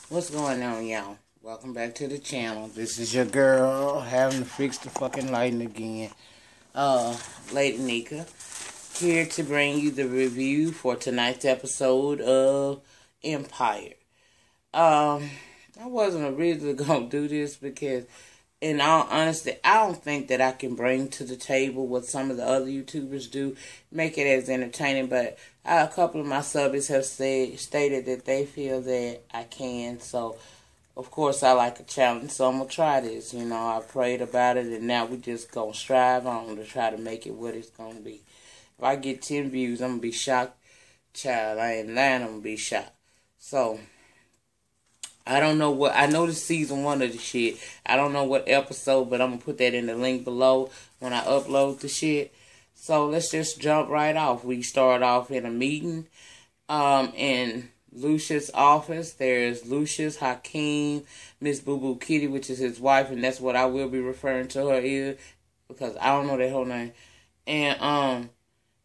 What's going on, y'all? Welcome back to the channel. This is your girl having to fix the fucking lighting again. Lady Nika, here to bring you the review for tonight's episode of Empire. I wasn't originally gonna do this because, in all honesty, I don't think that I can bring to the table what some of the other YouTubers do, make it as entertaining, but a couple of my subbies have stated that they feel that I can, so of course I like a challenge, so I'm going to try this. I prayed about it, and now we just going to strive on to try to make it what it's going to be. If I get 10 views, I'm going to be shocked. Child, I ain't lying, I'm going to be shocked. So, I don't know I know this season 1 of the shit. I don't know what episode, but I'm going to put that in the link below when I upload the shit. So let's just jump right off. We start off in a meeting in Lucius' office. There's Lucius, Hakeem, Miss Boo Boo Kitty, which is his wife, and that's what I will be referring to her is because I don't know that whole name. And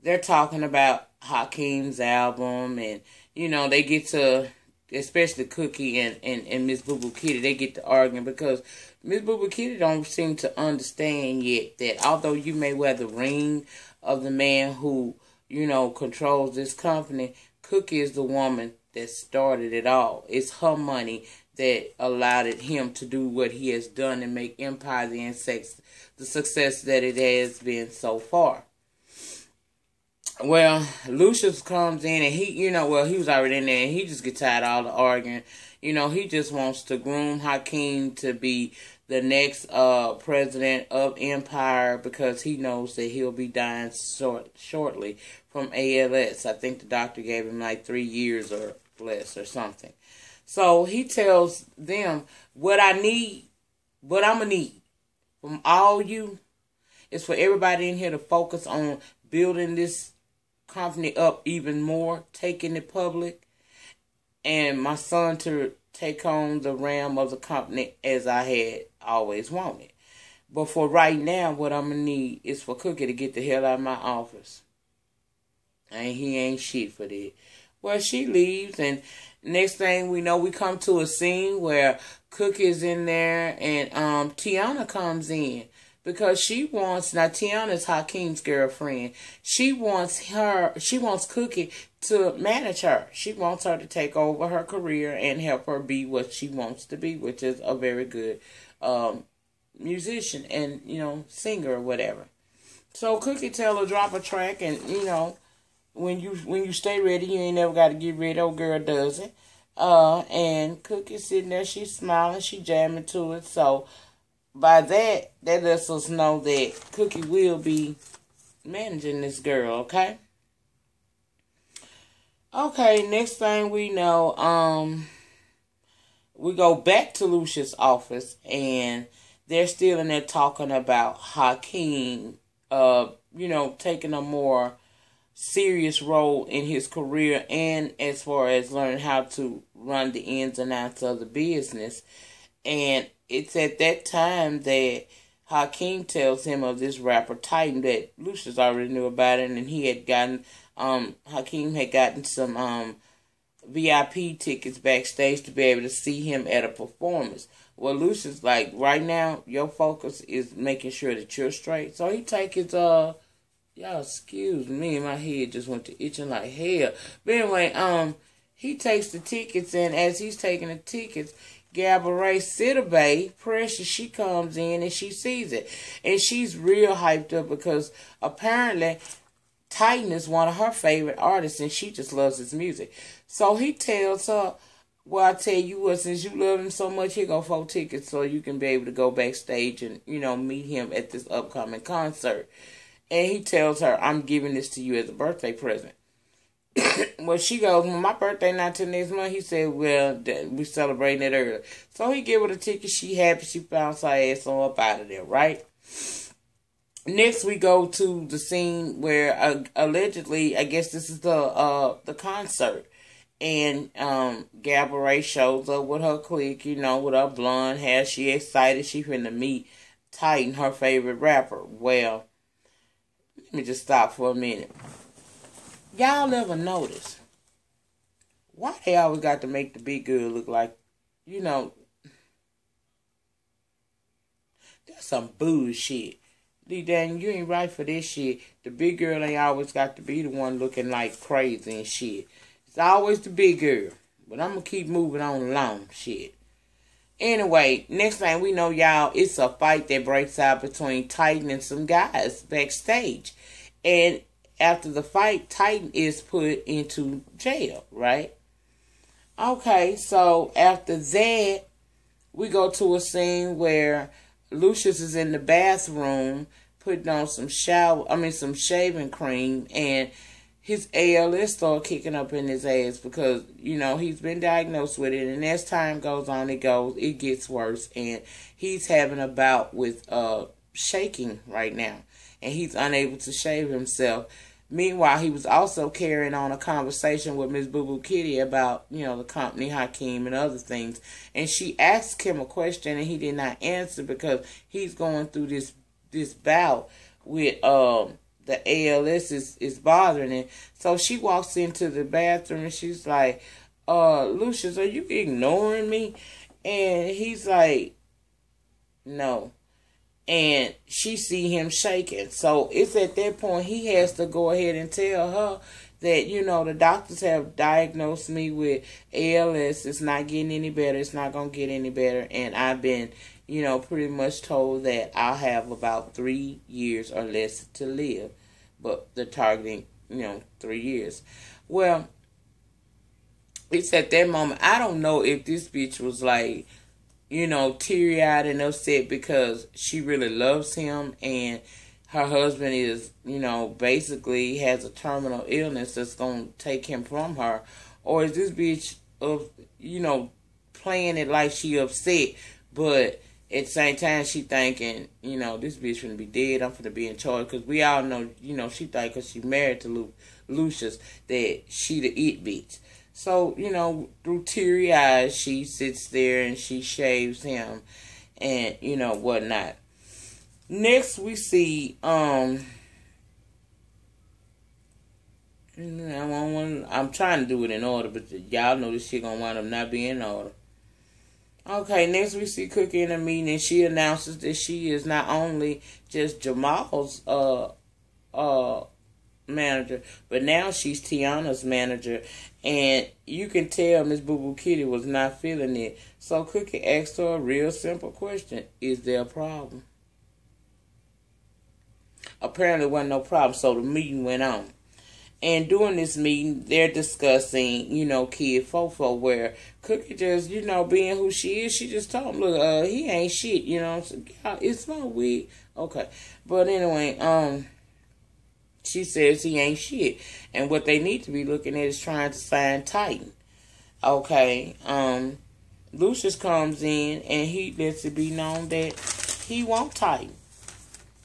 they're talking about Hakeem's album, and they get to, especially Cookie and Miss Boo Boo Kitty, they get to arguing because Miss Boo Boo Kitty don't seem to understand yet that although you may wear the ring of the man who, controls this company, Cookie is the woman that started it all. It's her money that allowed him to do what he has done and make Empire the success that it has been so far. Well, Lucius comes in and he was already in there and he just gets tired of all the arguing. He just wants to groom Hakeem to be the next president of Empire because he knows that he'll be dying shortly from ALS. I think the doctor gave him like 3 years or less or something. So he tells them what I'm going to need from all you is for everybody in here to focus on building this company up even more, taking it public, and my son to take on the realm of the company as I had always wanted. But for right now, what I'm going to need is for Cookie to get the hell out of my office. And he ain't shit for that. Well, she leaves, and next thing we know, we come to a scene where Cookie's in there, and Tiana comes in. Because Tiana's Hakeem's girlfriend. She wants Cookie to manage her. She wants her to take over her career and help her be what she wants to be, which is a very good musician and, singer or whatever. So Cookie tell her drop a track and, when you stay ready, you ain't never got to get ready. Old girl does it. And Cookie's sitting there, she's smiling, she jamming to it. So by that lets us know that Cookie will be managing this girl, okay? Okay, next thing we know, we go back to Lucius' office, and they're still in there talking about Hakeem, taking a more serious role in his career and as far as learning how to run the ins and outs of the business. And it's at that time that Hakeem tells him of this rapper Titan that Lucius already knew about it, and he had gotten, Hakeem had gotten some VIP tickets backstage to be able to see him at a performance. Well, Lucius like, right now, your focus is making sure that you're straight. So he take his, y'all excuse me, my head just went to itching like hell. But anyway, he takes the tickets, and as he's taking the tickets, Gabourey Sidibe, Precious, she comes in and she sees it. And she's real hyped up because apparently Titan is one of her favorite artists and she just loves his music. So he tells her, well, I tell you what, since you love him so much, here go 4 tickets so you can be able to go backstage and, meet him at this upcoming concert. And he tells her, I'm giving this to you as a birthday present. Well, she goes, well, my birthday not till next month. He said, well, we celebrating it early. So he give her the ticket. She happy. She bounced her ass on up out of there, right? Next, we go to the scene where allegedly, I guess this is the concert. And Gabourey shows up with her clique, with her blonde hair. She excited. She finna meet Titan, her favorite rapper. Well, let me just stop for a minute. Y'all ever notice why they always got to make the big girl look like you know, that's some bullshit. Lee Daniel, you ain't right for this shit. The big girl ain't always got to be the one looking like crazy and shit. It's always the big girl. But I'm going to keep moving on along, shit. Anyway, next thing we know, y'all, it's a fight that breaks out between Titan and some guys backstage. And after the fight, Titan is put into jail, right? Okay, so after that, we go to a scene where Lucius is in the bathroom putting on some shaving cream, and his ALS started kicking up in his ass because, he's been diagnosed with it, and as time goes on, it gets worse, and he's having a bout with shaking right now, and he's unable to shave himself. Meanwhile, he was also carrying on a conversation with Miss Boo Boo Kitty about, the company, Hakeem, and other things. And she asked him a question, and he did not answer because he's going through this bout with the ALS is bothering him. So she walks into the bathroom, and she's like, Lucius, are you ignoring me? And he's like, no. And she see him shaking. So it's at that point he has to go ahead and tell her that, the doctors have diagnosed me with ALS. It's not getting any better. It's not going to get any better. And I've been, pretty much told that I'll have about 3 years or less to live. But they're targeting, 3 years. Well, it's at that moment. I don't know if this bitch was like, teary-eyed and upset because she really loves him and her husband is, basically has a terminal illness that's going to take him from her. Or is this bitch, playing it like she upset, but at the same time she thinking, this bitch finna be dead, I'm finna be in charge. Because we all know, she think because she married to Lucius that she the it bitch. So, through teary eyes, she sits there and she shaves him and, whatnot. Next, we see, I'm trying to do it in order, but y'all know this shit gonna wind up not being in order. Okay, next we see Cookie in a meeting, and she announces that she is not only just Jamal's, manager, but now she's Tiana's manager, and you can tell Miss Boo Boo Kitty was not feeling it. So Cookie asked her a real simple question: is there a problem? Apparently, wasn't no problem. So the meeting went on, and during this meeting, they're discussing, Kid Fofo, where Cookie just, being who she is, she just told him, look, he ain't shit, So, it's my wig, okay, but anyway, she says he ain't shit. And what they need to be looking at is trying to sign Titan. Okay. Lucius comes in and he lets it be known that he wants Titan.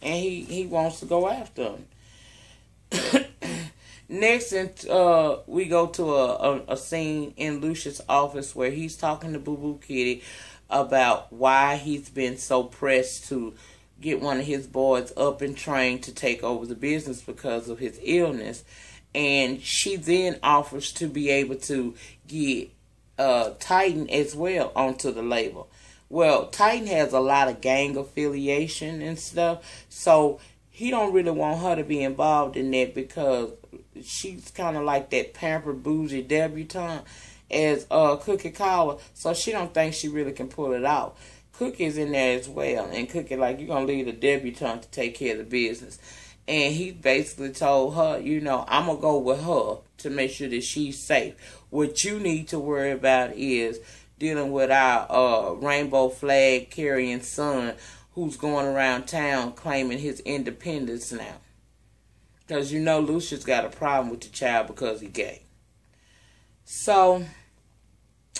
And he wants to go after him. Next, we go to a scene in Lucius' office where he's talking to Boo Boo Kitty about why he's been so pressed to get one of his boys up and trained to take over the business because of his illness. And she then offers to be able to get Titan as well onto the label. Well, Titan has a lot of gang affiliation and stuff, so he don't really want her to be involved in that because she's kind of like that pampered bougie debutante as Cookie call her, so she don't think she really can pull it off. Cookie's in there as well, and Cookie like, you're going to leave the debutante to take care of the business. And he basically told her, I'm going to go with her to make sure that she's safe. What you need to worry about is dealing with our rainbow flag carrying son who's going around town claiming his independence now. Because Lucius got a problem with the child because he's gay. So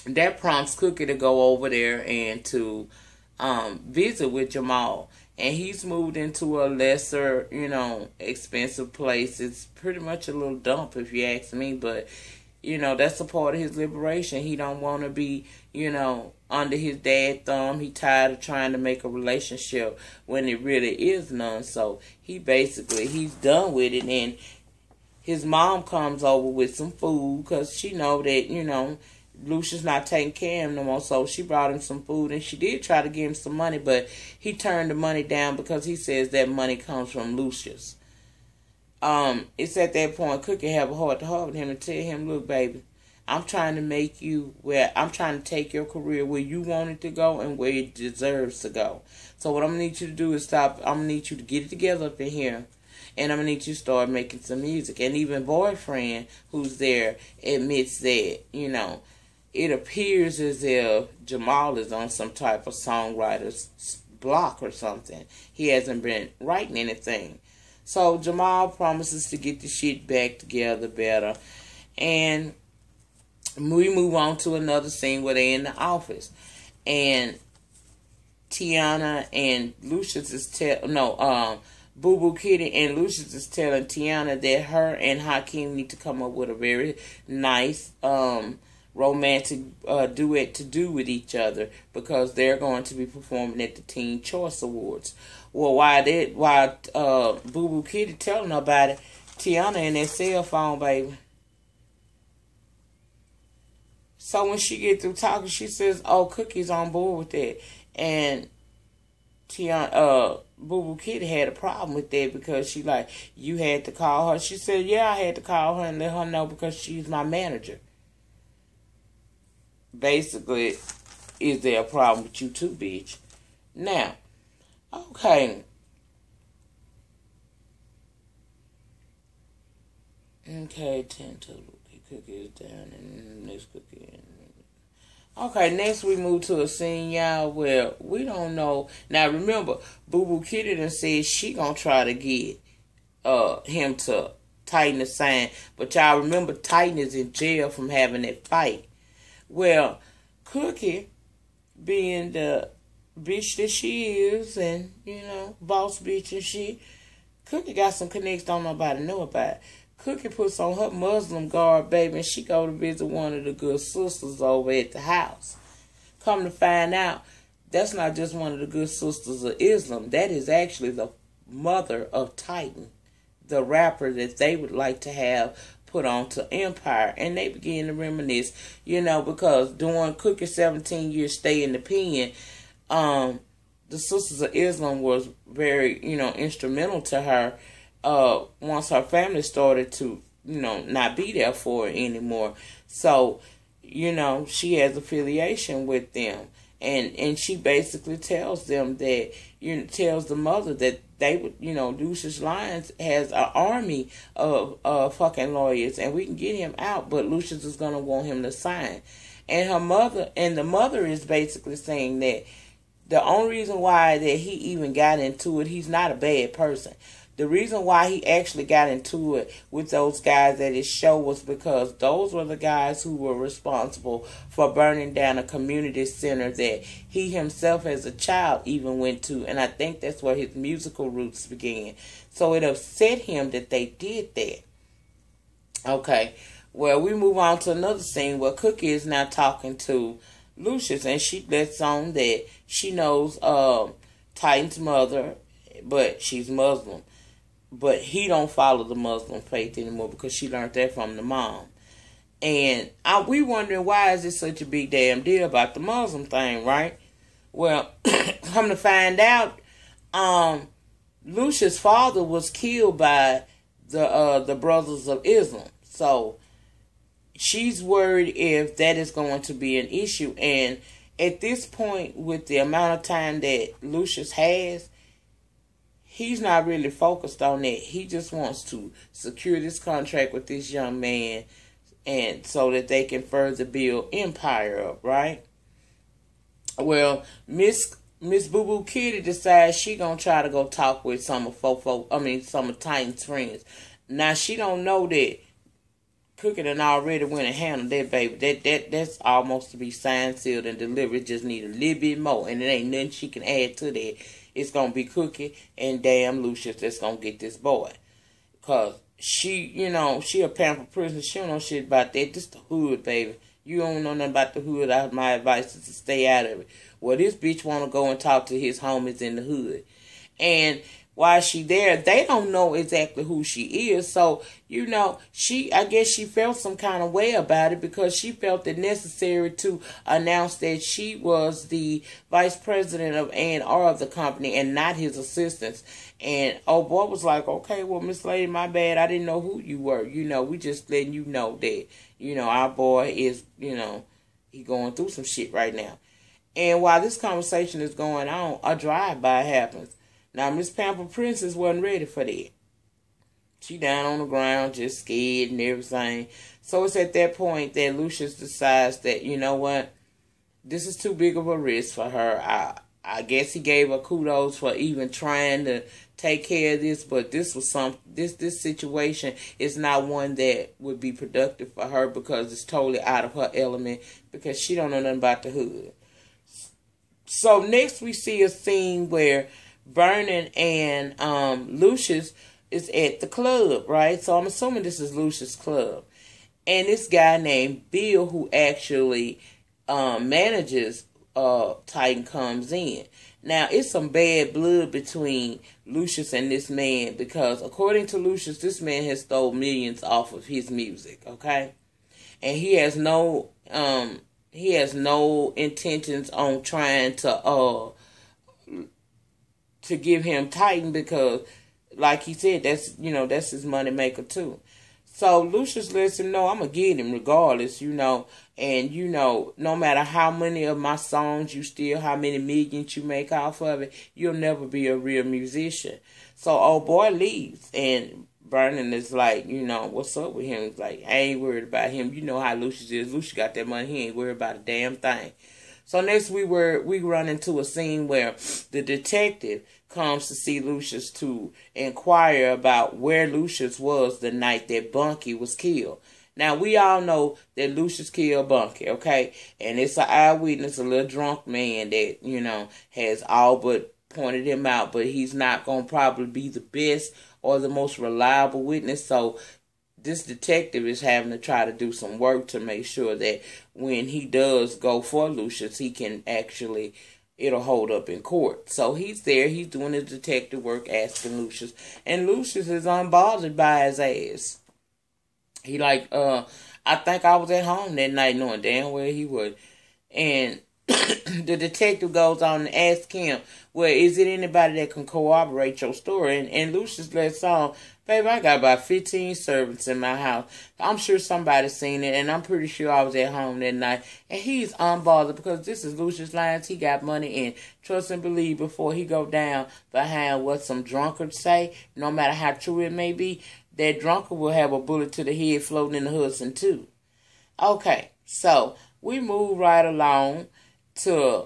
that prompts Cookie to go over there and to visit with Jamal. And he's moved into a lesser, expensive place. It's pretty much a little dump if you ask me. But, that's a part of his liberation. He don't want to be, under his dad's thumb. He tired of trying to make a relationship when it really is none. So he's done with it. And his mom comes over with some food because she know that, Lucius not taking care of him no more, so she brought him some food, and she did try to give him some money, but he turned the money down because he says that money comes from Lucius. It's at that point Cookie have a heart to heart with him and tell him, look, baby, I'm trying to make you I'm trying to take your career where you want it to go and where it deserves to go. So what I'm going to need you to do is I'm going to need you to get it together up in here. And I'm going to need you to start making some music. And even Boyfriend, who's there, admits that, it appears as if Jamal is on some type of songwriter's block or something. He hasn't been writing anything. So Jamal promises to get the shit back together better. And we move on to another scene where they're in the office. And Tiana and Lucius is Boo Boo Kitty and Lucius is telling Tiana that her and Hakeem need to come up with a very nice romantic duet to do with each other because they're going to be performing at the Teen Choice Awards. Well, while Boo Boo Kitty telling her about it, Tiana in that cell phone, baby. So when she get through talking, she says, "Oh, Cookie's on board with that," and Tiana, Boo Boo Kitty had a problem with that because she like, you had to call her. She said, yeah, I had to call her and let her know because she's my manager. Basically, is there a problem with you too, bitch? Now, okay. Okay, 10 to cookies down and next cookie. Okay, next we move to a scene, y'all, where we don't know. Now, remember, Boo Boo Kitty done said she gonna try to get him to Titan to sign. But y'all remember Titan is in jail from having that fight. Well, Cookie, being the bitch that she is and, boss bitch and shit, Cookie got some connects don't nobody know about it. Cookie puts on her Muslim garb, baby, and she go to visit one of the good sisters over at the house. Come to find out, that's not just one of the good sisters of Islam. That is actually the mother of Titan, the rapper that they would like to have put on to Empire. And they begin to reminisce, because during Cookie's 17-year stay in the pen, the Sisters of Islam was very, instrumental to her. Once her family started to, not be there for her anymore. So, she has affiliation with them. And she basically tells them that, tells the mother that they would, Lucius Lyons has an army of fucking lawyers and we can get him out, but Lucius is going to want him to sign. And the mother is basically saying that the only reason why that he even got into it, he's not a bad person. The reason why he actually got into it with those guys at his show was because those were the guys who were responsible for burning down a community center that he himself as a child even went to. And I think that's where his musical roots began. So it upset him that they did that. Okay. Well, we move on to another scene where Cookie is now talking to Lucius. And she lets on that she knows Titan's mother, but she's Muslim. But he don't follow the Muslim faith anymore because she learned that from the mom. And we wondering why is it such a big damn deal about the Muslim thing, right? Well, come to find out, Lucia's father was killed by the Brothers of Islam. So she's worried if that is going to be an issue. And at this point, with the amount of time that Lucius has, he's not really focused on that. He just wants to secure this contract with this young man and so that they can further build Empire up, right? Well, Miss Boo Boo Kitty decides she gonna try to go talk with some of Titan's friends. Now she don't know that Cookie done already went and handled that baby. That's almost to be signed, sealed, and delivered. Just need a little bit more, and it ain't nothing she can add to that. It's going to be Cookie and damn Lucius that's going to get this boy. Because she a pampered prisoner. She don't know shit about that. This the hood, baby. You don't know nothing about the hood. My advice is to stay out of it. Well, this bitch want to go and talk to his homies in the hood. And why is she there? They don't know exactly who she is. So, I guess she felt some kind of way about it because she felt it necessary to announce that she was the vice president of A&R of the company and not his assistants. And old boy was like, okay, well, Miss Lady, my bad. I didn't know who you were. We just letting you know that, our boy is, he going through some shit right now. And while this conversation is going on, a drive-by happens. Now, Miss Pamper Princess wasn't ready for that. She down on the ground, just scared and everything. So it's at that point that Lucius decides that, you know what, this is too big of a risk for her. I guess he gave her kudos for even trying to take care of this, but this was this situation is not one that would be productive for her because it's totally out of her element because she don't know nothing about the hood. So next we see a scene where Vernon and Lucius is at the club, right? So I'm assuming this is Lucius' club. And this guy named Bill, who actually manages Titan, comes in. Now, it's some bad blood between Lucius and this man because according to Lucius, this man has stole millions off of his music, okay? And he has no intentions on trying to give him Titan because, like he said, that's his money maker too. So Lucius lets him know, I'm going to get him regardless, and, no matter how many of my songs you steal, how many millions you make off of it, you'll never be a real musician. So old boy leaves, and Vernon is like, what's up with him? He's like, I ain't worried about him. You know how Lucius is. Lucius got that money. He ain't worried about a damn thing. So next we run into a scene where the detective comes to see Lucius to inquire about where Lucius was the night that Bunky was killed. Now, we all know that Lucius killed Bunky, okay? And it's an eyewitness, a little drunk man that, has all but pointed him out, but he's not going to probably be the best or the most reliable witness. So this detective is having to try to do some work to make sure that when he does go for Lucius, he can actually, it'll hold up in court. So he's there, he's doing his detective work, asking Lucius, and Lucius is unbothered by his ass. He like, I think I was at home that night, knowing damn well he would. And the detective goes on and asks him, well, is it anybody that can corroborate your story? And Lucius lets on, baby, I got about 15 servants in my house. I'm sure somebody's seen it, and I'm pretty sure I was at home that night. And he's unbothered because this is Lucius Lyons. He got money, and trust and believe before he go down behind what some drunkards say, no matter how true it may be, that drunkard will have a bullet to the head floating in the Hudson too. Okay, so we move right along to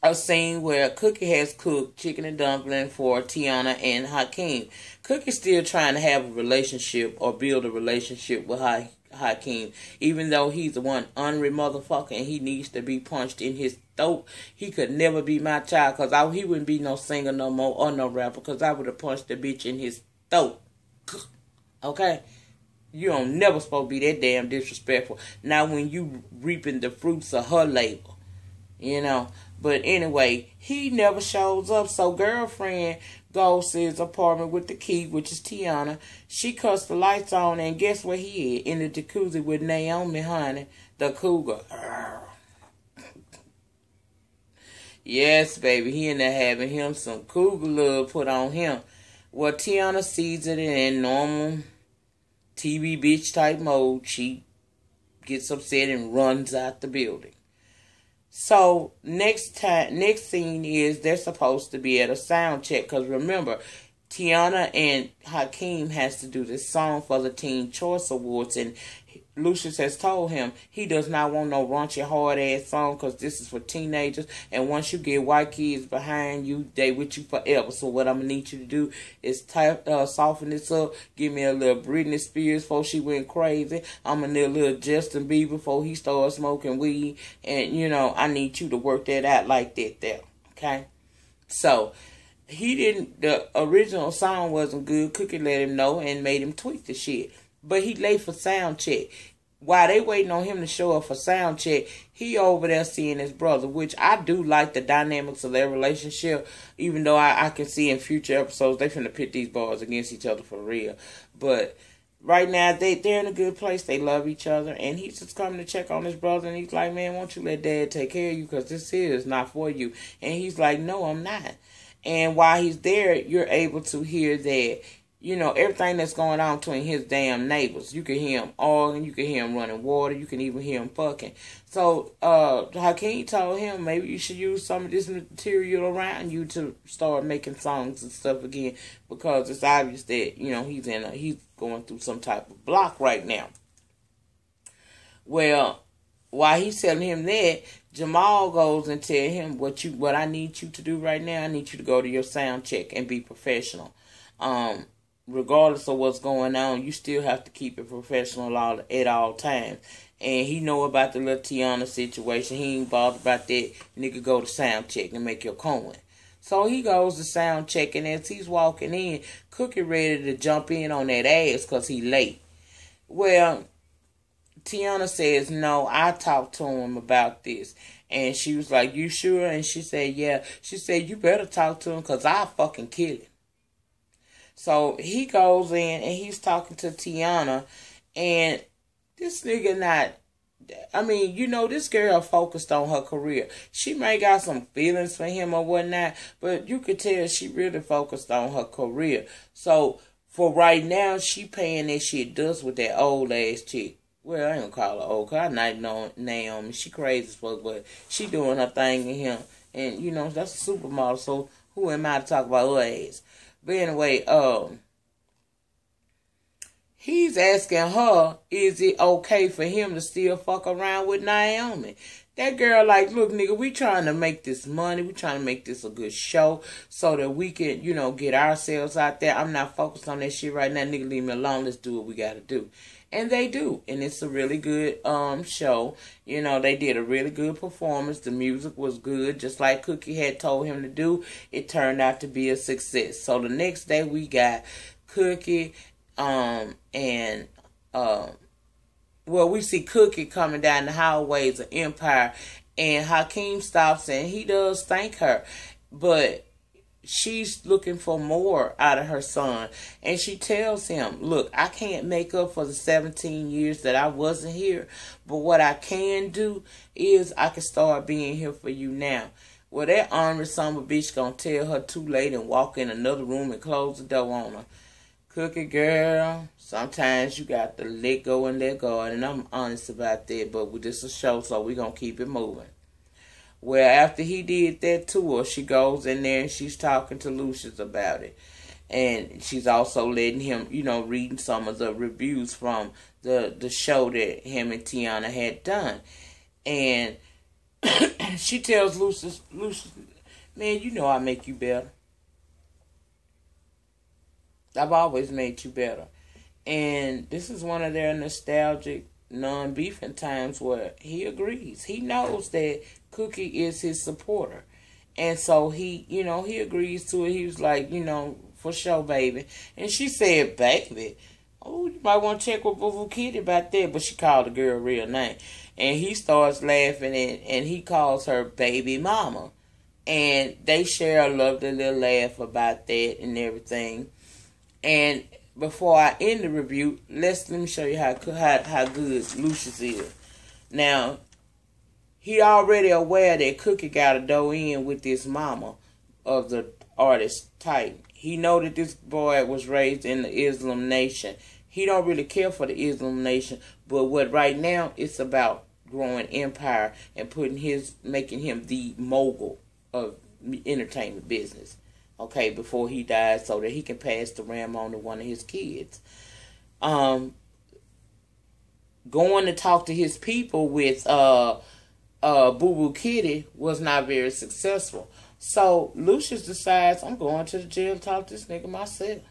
a scene where Cookie has cooked chicken and dumpling for Tiana and Hakeem. Cookie's still trying to have a relationship or build a relationship with Hakeem, even though he's the one unreal motherfucker and he needs to be punched in his throat. He could never be my child because he wouldn't be no singer no more or no rapper because I would have punched the bitch in his throat. Okay? You don't never supposed to be that damn disrespectful. Now when you reaping the fruits of her labor, But anyway, he never shows up. So girlfriend goes to his apartment with the key, which is Tiana. She cuts the lights on, and guess where he is? In the jacuzzi with Naomi, honey, the cougar. Yes, baby, he in there having him some cougar love put on him. Well, Tiana sees it in normal TV bitch type mode. She gets upset and runs out the building. So next scene is they're supposed to be at a sound check because remember, Tiana and Hakeem has to do this song for the Teen Choice Awards, and Lucius has told him he does not want no raunchy hard ass song because this is for teenagers, and once you get white kids behind you, they with you forever. So what I'm gonna need you to do is soften this up, give me a little Britney Spears before she went crazy. I'm gonna need a little Justin Bieber before he started smoking weed, and I need you to work that out like that there, okay? So the original song wasn't good. Cookie let him know and made him tweak the shit. But he late for sound check. while they waiting on him to show up for sound check, he over there seeing his brother, which I do like the dynamics of their relationship, even though I can see in future episodes they finna pit these boys against each other for real. But right now they're in a good place. They love each other, and he's just coming to check on his brother, and he's like, man, won't you let Dad take care of you, because this is not for you. And he's like, no, I'm not. And while he's there, you're able to hear that, you know, everything that's going on between his damn neighbors. You can hear him arguing, you can hear him running water, you can even hear him fucking. So, Hakeem told him maybe you should use some of this material around you to start making songs and stuff again, because it's obvious that, you know, he's going through some type of block right now. Well, while he's telling him that, Jamal goes and tell him what I need you to do right now. I need you to go to your sound check and be professional. Regardless of what's going on, you still have to keep it professional at all times. And he know about the little Tiana situation. He ain't bothered about that. Nigga, go to sound check and make your coin. So he goes to sound check, and as he's walking in, Cookie ready to jump in on that ass because he late. Well, Tiana says, no, I talked to him about this. And she was like, you sure? And she said, yeah. She said, you better talk to him because I'll fucking kill him. So he goes in and he's talking to Tiana, and this nigga this girl focused on her career. She may got some feelings for him or whatnot, but you could tell she really focused on her career. So for right now, she paying that shit dust with that old ass chick. Well, I ain't gonna call her old, cause I not know Naomi. She crazy as fuck, but she doing her thing in him. And, you know, that's a supermodel, so who am I to talk about her ass? But anyway, he's asking her, is it okay for him to still fuck around with Naomi? That girl like, look, nigga, we trying to make this money. We trying to make this a good show so that we can, you know, get ourselves out there. I'm not focused on that shit right now. Nigga, leave me alone. Let's do what we got to do. And they do. And it's a really good show. You know, they did a really good performance. The music was good. Just like Cookie had told him to do. It turned out to be a success. So the next day we got Cookie we see Cookie coming down the hallways of Empire. And Hakeem stops and he does thank her. But she's looking for more out of her son. And she tells him, look, I can't make up for the 17 years that I wasn't here. But what I can do is I can start being here for you now. Well, that ornery son of a bitch gonna tell her too late and walk in another room and close the door on her. Cookie girl, sometimes you got to let go and let God. And I'm honest about that. But this is a show, so we're gonna keep it moving. Well, after he did that to her, she goes in there and she's talking to Lucius about it. And she's also letting him, you know, reading some of the reviews from the show that him and Tiana had done. And she tells Lucius, man, you know I make you better. I've always made you better. And this is one of their nostalgic, non-beefing times where he agrees. He knows that Cookie is his supporter. And so he agrees to it. He was like, you know, for sure, baby. And she said, baby. Oh, you might want to check with Boo Kitty about that. But she called the girl real name. And he starts laughing and he calls her baby mama. And they share a lovely little laugh about that and everything. And before I end the review, let me show you how good Lucius is. Now, he already aware that Cookie got to go in with this mama of the artist type. He know that this boy was raised in the Islam nation. He don't really care for the Islam nation, but what right now it's about growing Empire and making him the mogul of entertainment business. Okay, before he dies, so that he can pass the ram on to one of his kids. Going to talk to his people with Boo Boo Kitty was not very successful. So Lucius decides, I'm going to the jail to talk to this nigga myself.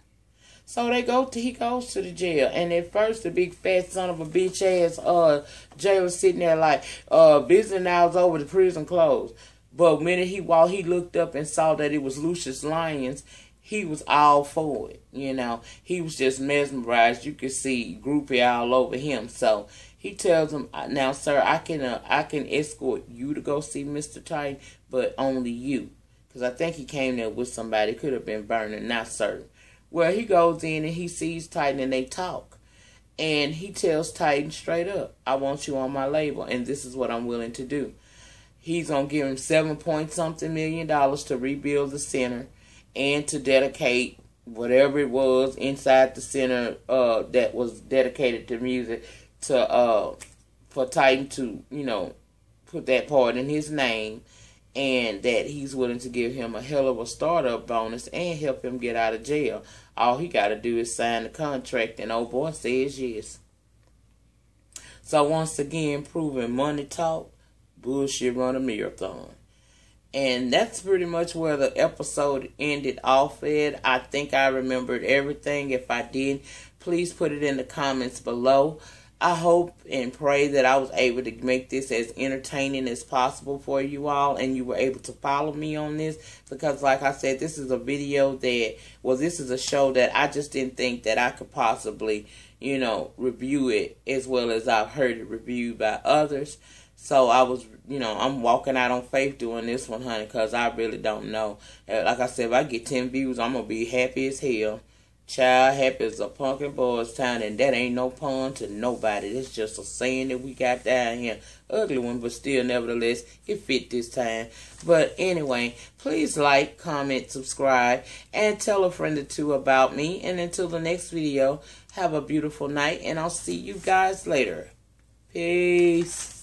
So he goes to the jail, and at first the big fat son of a bitch ass jailer sitting there like business hours over, the prison closed. But while he looked up and saw that it was Lucius Lyons, he was all for it. You know, he was just mesmerized. You could see groupie all over him. So He tells him, "Now, sir, I can escort you to go see Mr. Titan, but only you, because I think he came there with somebody. Could have been Vernon, not certain." Well, he goes in and he sees Titan and they talk, and he tells Titan straight up, "I want you on my label, and this is what I'm willing to do." He's gonna give him $7 million to rebuild the center and to dedicate whatever it was inside the center that was dedicated to music to for Titan to, put that part in his name, and that he's willing to give him a hell of a startup bonus and help him get out of jail. All he got to do is sign the contract, and old boy says yes. So once again, proving money talk, bullshit run a marathon. And that's pretty much where the episode ended off at. I think I remembered everything. If I didn't, please put it in the comments below. I hope and pray that I was able to make this as entertaining as possible for you all, and you were able to follow me on this, because like I said, this is a video that, this is a show that I just didn't think that I could possibly, review it as well as I've heard it reviewed by others. So I was, I'm walking out on faith doing this one, honey, because I really don't know. Like I said, if I get 10 views, I'm going to be happy as hell. Child, happy as a pumpkin boy's town, and that ain't no pun to nobody. It's just a saying that we got down here. Ugly one, but still, nevertheless, it fit this time. But anyway, please like, comment, subscribe, and tell a friend or two about me. And until the next video, have a beautiful night, and I'll see you guys later. Peace.